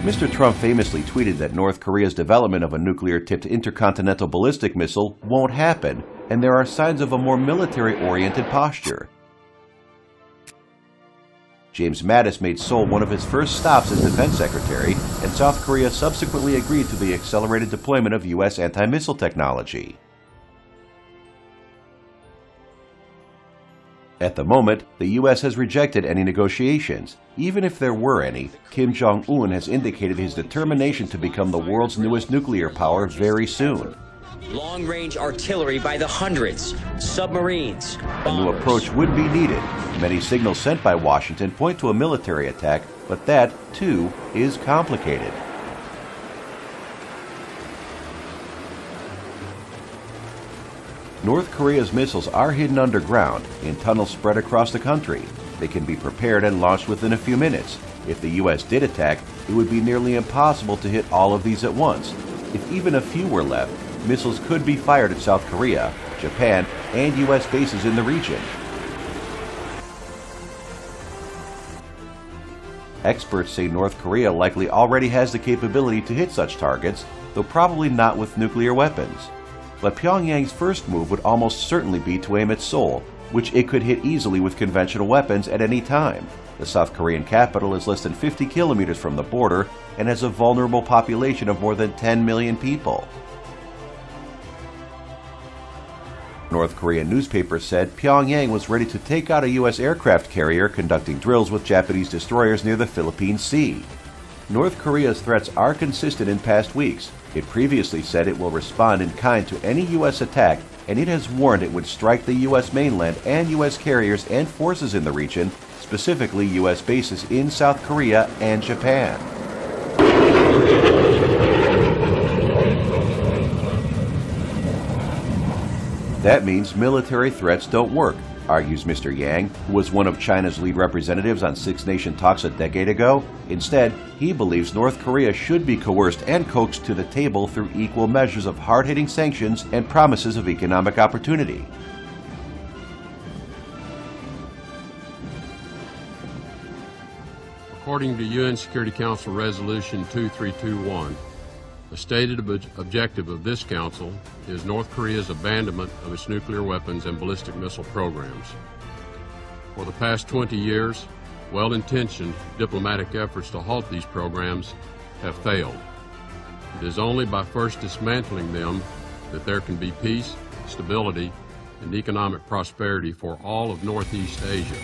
Mr. Trump famously tweeted that North Korea's development of a nuclear-tipped intercontinental ballistic missile won't happen, and there are signs of a more military-oriented posture. James Mattis made Seoul one of his first stops as defense secretary, and South Korea subsequently agreed to the accelerated deployment of U.S. anti-missile technology. At the moment, the U.S. has rejected any negotiations. Even if there were any, Kim Jong-un has indicated his determination to become the world's newest nuclear power very soon. Long-range artillery by the hundreds, submarines, bombers. A new approach would be needed. Many signals sent by Washington point to a military attack, but that, too, is complicated. North Korea's missiles are hidden underground, in tunnels spread across the country. They can be prepared and launched within a few minutes. If the U.S. did attack, it would be nearly impossible to hit all of these at once. If even a few were left, missiles could be fired at South Korea, Japan, and U.S. bases in the region. Experts say North Korea likely already has the capability to hit such targets, though probably not with nuclear weapons. But Pyongyang's first move would almost certainly be to aim at Seoul, which it could hit easily with conventional weapons at any time. The South Korean capital is less than 50 kilometers from the border and has a vulnerable population of more than 10 million people. North Korean newspapers said Pyongyang was ready to take out a U.S. aircraft carrier conducting drills with Japanese destroyers near the Philippine Sea. North Korea's threats are consistent in past weeks. It previously said it will respond in kind to any U.S. attack, and it has warned it would strike the U.S. mainland and U.S. carriers and forces in the region, specifically U.S. bases in South Korea and Japan. That means military threats don't work, argues Mr. Yang, who was one of China's lead representatives on Six Nation talks a decade ago. Instead, he believes North Korea should be coerced and coaxed to the table through equal measures of hard-hitting sanctions and promises of economic opportunity. According to UN Security Council Resolution 2321, the stated objective of this council is North Korea's abandonment of its nuclear weapons and ballistic missile programs. For the past 20 years, well-intentioned diplomatic efforts to halt these programs have failed. It is only by first dismantling them that there can be peace, stability, and economic prosperity for all of Northeast Asia.